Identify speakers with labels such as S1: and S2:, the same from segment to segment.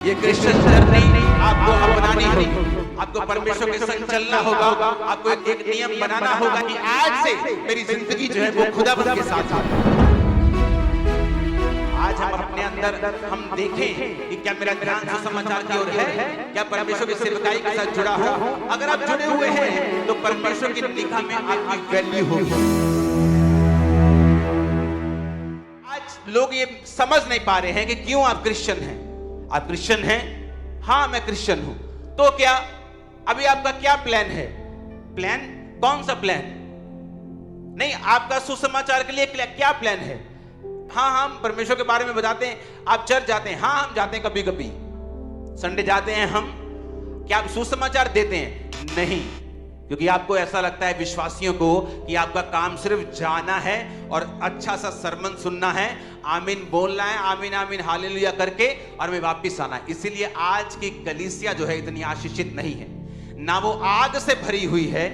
S1: ये Christian journey आपको अपनानी होगी, आपको परमेश्वर के संग चलना होगा, आपको एक नियम बनाना होगा कि आज से मेरी जिंदगी जो है वो खुदाबंद के साथ है। आज हम अपने अंदर हम देखें कि क्या मेरा ध्यान सुसमाचार की ओर है, क्या परमेश्वर की सेवकाई के साथ जुड़ा हो। अगर आप जुड़े हुए हैं तो परमेश्वर की निगाह में आपकी वैल्यू होगी। आज लोग ये समझ नहीं पा रहे हैं कि क्यों आप क्रिश्चियन हैं। आप क्रिश्चियन हैं? हाँ, मैं क्रिश्चियन हूं। तो क्या अभी आपका क्या प्लान है? प्लान कौन सा प्लान? नहीं, आपका सुसमाचार के लिए क्या प्लान है? हाँ, हम परमेश्वर के बारे में बताते हैं। आप चर्च जाते हैं? हाँ, हम जाते हैं, कभी कभी संडे जाते हैं हम। क्या आप सुसमाचार देते हैं? नहीं, क्योंकि आपको ऐसा लगता है विश्वासियों को कि आपका काम सिर्फ जाना है और अच्छा सा सरमन सुनना है, आमीन बोलना है, आमीन आमीन हालेलुया करके और मैं वापस आना है। इसीलिए आज की कलीसिया जो है इतनी आशीषित नहीं है। ना वो आग से भरी हुई है,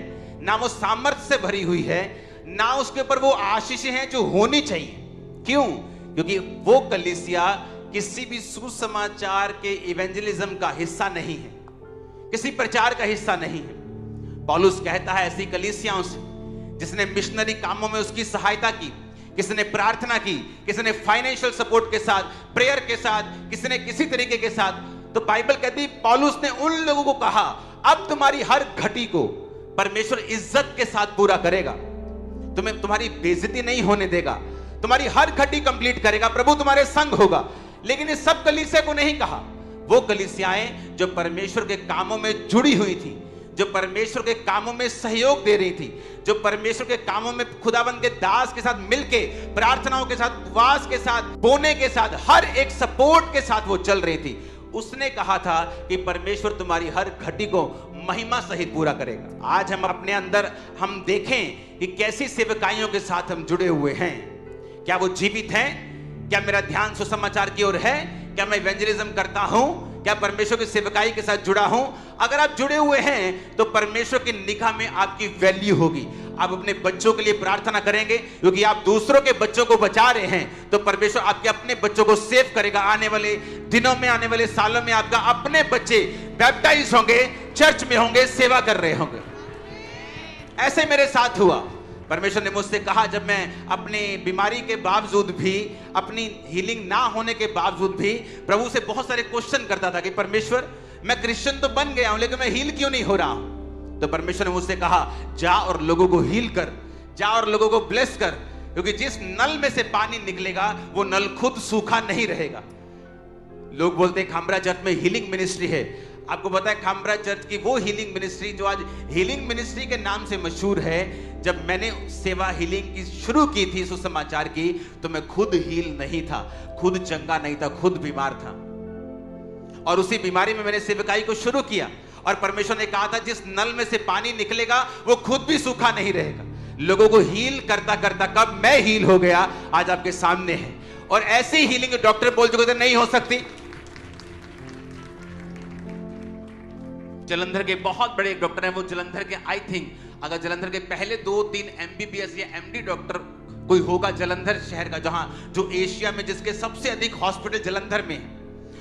S1: ना वो सामर्थ्य से भरी हुई है, ना उसके ऊपर वो आशीषें हैं जो होनी चाहिए। क्यों? क्योंकि वो कलीसिया किसी भी सुसमाचार के इवेंजलिज्म का हिस्सा नहीं है, किसी प्रचार का हिस्सा नहीं है। पौलुस कहता है ऐसी कलीसियाओं से जिसने मिशनरी कामों में उसकी सहायता की, किसी ने प्रार्थना की, किसी ने फाइनेंशियल सपोर्ट के साथ, प्रेयर के साथ, किसी ने किसी तरीके के साथ। तो बाइबल कहती है पौलुस ने उन लोगों को कहा अब तुम्हारी हर घटी को परमेश्वर इज्जत के साथ पूरा करेगा, तुम्हें तुम्हारी बेइज्जती नहीं होने देगा, तुम्हारी हर घटी कंप्लीट करेगा, प्रभु तुम्हारे संग होगा। लेकिन इस सब कलीसिया को नहीं कहा। वो कलीसियाएं जो परमेश्वर के कामों में जुड़ी हुई थी, जो परमेश्वर के कामों में सहयोग दे रही थी, जो परमेश्वर के कामों में खुदाबंद के दास के साथ मिलके, प्रार्थनाओं के साथ, उपवास के साथ, बोने के साथ, हर एक सपोर्ट के साथ वो चल रही थी। उसने कहा था कि परमेश्वर तुम्हारी हर घटी को महिमा सहित पूरा करेगा। आज हम अपने अंदर हम देखें कि कैसी सेवकाइयों के साथ हम जुड़े हुए हैं। क्या वो जीवित हैं? क्या मेरा ध्यान सुसमाचार की ओर है? क्या मैं इवेंजलिज्म करता हूं? क्या परमेश्वर की सेवकाई के साथ जुड़ा हूं? अगर आप जुड़े हुए हैं तो परमेश्वर की निगाह में आपकी वैल्यू होगी। आप अपने बच्चों के लिए प्रार्थना करेंगे, क्योंकि आप दूसरों के बच्चों को बचा रहे हैं तो परमेश्वर आपके अपने बच्चों को सेव करेगा। आने वाले दिनों में, आने वाले सालों में आपका अपने बच्चे बैप्टाइज होंगे, चर्च में होंगे, सेवा कर रहे होंगे। ऐसे मेरे साथ हुआ। परमेश्वर ने मुझसे कहा, जब मैं अपनी बीमारी के बावजूद भी, अपनी हीलिंग ना होने के बावजूद भी प्रभु से बहुत सारे क्वेश्चन करता था कि परमेश्वर मैं क्रिश्चियन तो बन गया हूं लेकिन मैं हील क्यों नहीं हो रहा हूं। तो परमेश्वर ने मुझसे कहा जा और लोगों को हील कर, जा और लोगों को ब्लेस कर, क्योंकि जिस नल में से पानी निकलेगा वो नल खुद सूखा नहीं रहेगा। लोग बोलते हैं खामरा चर्च में हीलिंग मिनिस्ट्री है। आपको पता है खामरा चर्च की वो हीलिंग मिनिस्ट्री जो आज हीलिंग मिनिस्ट्री के नाम से मशहूर है, जब मैंने सेवा हीलिंग की शुरू की थी सुसमाचार की, तो मैं खुद हील नहीं था, खुद चंगा नहीं था, खुद बीमार था। और उसी बीमारी में मैंने सेवकाई को शुरू किया और परमेश्वर ने कहा था जिस नल में से पानी निकलेगा वो खुद भी सूखा नहीं रहेगा। लोगों को हील करता करता कब मैं हील हो गया, आज आपके सामने है। और ऐसी हीलिंग डॉक्टर बोल चुके थे नहीं हो सकती। जलंधर के बहुत बड़े डॉक्टर हैं, वो जलंधर के आई थिंक अगर जलंधर के पहले 2-3 MBBS या MD डॉक्टर कोई होगा जलंधर शहर का, जहां जो एशिया में जिसके सबसे अधिक हॉस्पिटल जलंधर में है।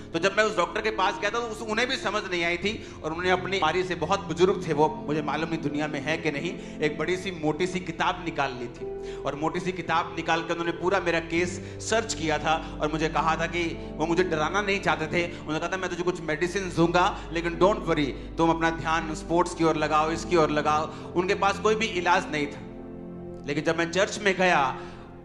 S1: तो जब मैं उस डॉक्टर के पास गया था तो उन्हें भी समझ नहीं आई थी और उन्होंने अपनी बीमारी से, बहुत बुजुर्ग थे वो, मुझे मालूम नहीं दुनिया में है कि नहीं, एक बड़ी सी मोटी सी किताब निकाल ली थी और मोटी सी किताब निकाल कर उन्होंने पूरा मेरा केस सर्च किया था और मुझे कहा था कि वो मुझे डराना नहीं चाहते थे। उन्होंने कहा था मैं तुझे कुछ मेडिसिन दूंगा लेकिन डोंट वरी, तुम अपना ध्यान स्पोर्ट्स की ओर लगाओ, इसकी ओर लगाओ। उनके पास कोई भी इलाज नहीं था। लेकिन जब मैं चर्च में गया,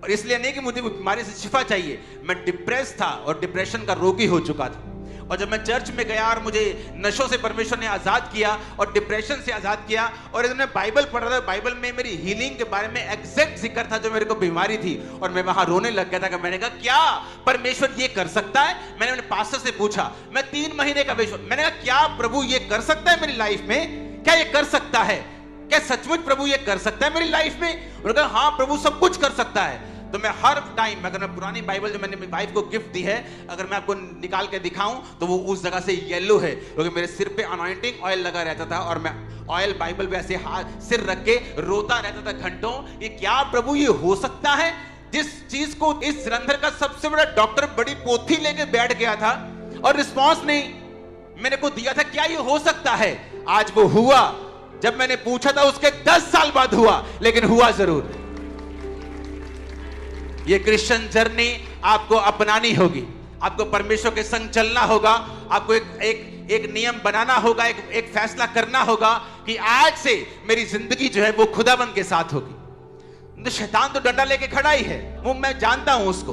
S1: और इसलिए नहीं कि मुझे बीमारी से शिफा चाहिए, मैं डिप्रेस था और डिप्रेशन का रोगी हो चुका था। और जब मैं चर्च में गया और मुझे नशों से परमेश्वर ने आजाद किया और डिप्रेशन से आजाद किया, और जब मैं बाइबल पढ़ रहा था, बाइबल में मेरी हीलिंग के बारे में एग्जैक्ट जिक्र था जो मेरे को बीमारी थी, और मैं वहां रोने लग गया था कि मैंने कहा क्या परमेश्वर ये कर सकता है। मैंने अपने पास्टर से पूछा, मैं 3 महीने का बेशुद्ध, मैंने कहा क्या प्रभु ये कर सकता है मेरी लाइफ में? क्या ये कर सकता है? क्या सचमुच प्रभु ये कर सकता है मेरी लाइफ में? उन्होंने कहा हाँ प्रभु सब कुछ कर सकता है। तो मैं हर टाइम, अगर मैं पुरानी बाइबल जो मैंने अपनी वाइफ को गिफ्ट दी है, अगर मैं आपको निकाल के दिखाऊं तो वो उस जगह से येलो है, क्योंकि मेरे सिर पे अनॉइंटिंग ऑयल लगा रहता था और मैं ऑयल बाइबल पे ऐसे हाथ सिर रख के रोता रहता था घंटों, ये क्या प्रभु ये हो सकता है? जिस चीज को इस जलंधर का सबसे बड़ा डॉक्टर बड़ी पोथी लेके बैठ गया था, और रिस्पॉन्स नहीं मैंने को दिया था, क्या ये हो सकता है? आज वो हुआ। जब मैंने पूछा था उसके 10 साल बाद हुआ, लेकिन हुआ जरूर। ये क्रिश्चियन जर्नी आपको अपनानी होगी, आपको परमेश्वर के संग चलना होगा, आपको एक नियम बनाना होगा, एक फैसला करना होगा कि आज से मेरी जिंदगी जो है वो खुदाबंद के साथ होगी। तो शैतान तो डंडा लेके खड़ा ही है, वो मैं जानता हूं उसको,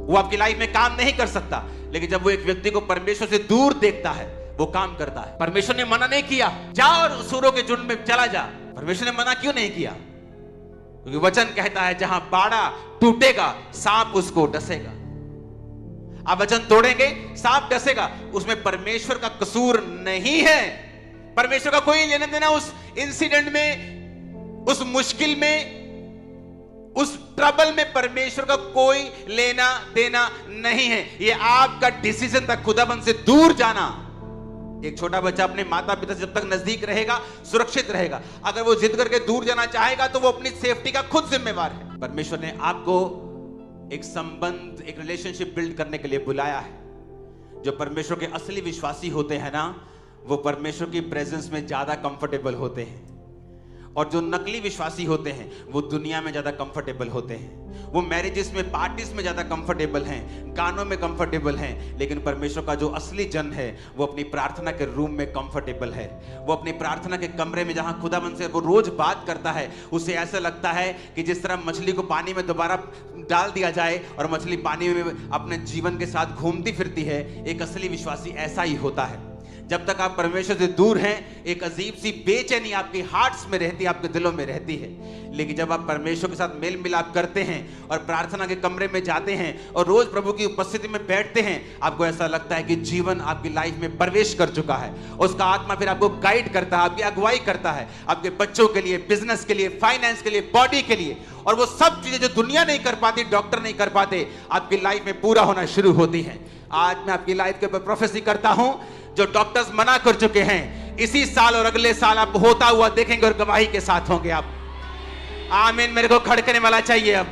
S1: वो आपकी लाइफ में काम नहीं कर सकता, लेकिन जब वो एक व्यक्ति को परमेश्वर से दूर देखता है वो काम करता है। परमेश्वर ने मना नहीं किया जा और सूरों के झुंड में चला जा। परमेश्वर ने मना क्यों नहीं किया? क्योंकि वचन कहता है जहां बाड़ा टूटेगा सांप उसको डसेगा। आप वचन तोड़ेंगे सांप डसेगा, उसमें परमेश्वर का कसूर नहीं है। परमेश्वर का कोई लेना देना उस इंसिडेंट में, उस मुश्किल में, उस ट्रबल में परमेश्वर का कोई लेना देना नहीं है। ये आपका डिसीजन था खुदाबंद से दूर जाना। एक छोटा बच्चा अपने माता पिता से जब तक नजदीक रहेगा सुरक्षित रहेगा। अगर वो जिद करके दूर जाना चाहेगा तो वो अपनी सेफ्टी का खुद जिम्मेवार है। परमेश्वर ने आपको एक संबंध, एक रिलेशनशिप बिल्ड करने के लिए बुलाया है। जो परमेश्वर के असली विश्वासी होते हैं ना, वो परमेश्वर की प्रेजेंस में ज्यादा कंफर्टेबल होते हैं, और जो नकली विश्वासी होते हैं वो दुनिया में ज्यादा कंफर्टेबल होते हैं। वो मैरिजेस में, पार्टीज में ज्यादा कंफर्टेबल हैं, गानों में कंफर्टेबल हैं, लेकिन परमेश्वर का जो असली जन है वो अपनी प्रार्थना के रूम में कंफर्टेबल है। वो अपनी प्रार्थना के कमरे में जहां खुदाबंद से वो रोज बात करता है, उसे ऐसा लगता है कि जिस तरह मछली को पानी में दोबारा डाल दिया जाए और मछली पानी में अपने जीवन के साथ घूमती फिरती है, एक असली विश्वासी ऐसा ही होता है। जब तक आप परमेश्वर से दूर हैं, एक अजीब सी बेचैनी आपके हार्ट्स में रहती है, आपके दिलों में रहती है। लेकिन जब आप परमेश्वर के साथ मेल मिलाप करते हैं और प्रार्थना के कमरे में जाते हैं और रोज प्रभु की उपस्थिति में बैठते हैं, आपको ऐसा लगता है कि जीवन आपकी लाइफ में प्रवेश कर चुका है। उसका आत्मा फिर आपको गाइड करता है, आपकी अगुवाई करता है, आपके बच्चों के लिए, बिजनेस के लिए, फाइनेंस के लिए, बॉडी के लिए, और वो सब चीजें जो दुनिया नहीं कर पाती, डॉक्टर नहीं कर पाते, आपकी लाइफ में पूरा होना शुरू होती है। आज मैं आपकी लाइफ के ऊपर प्रोफेसी करता हूं, जो डॉक्टर्स मना कर चुके हैं, इसी साल और अगले साल आप होता हुआ देखेंगे और गवाही के साथ होंगे आप। आमीन। मेरे को खड़कने वाला चाहिए अब।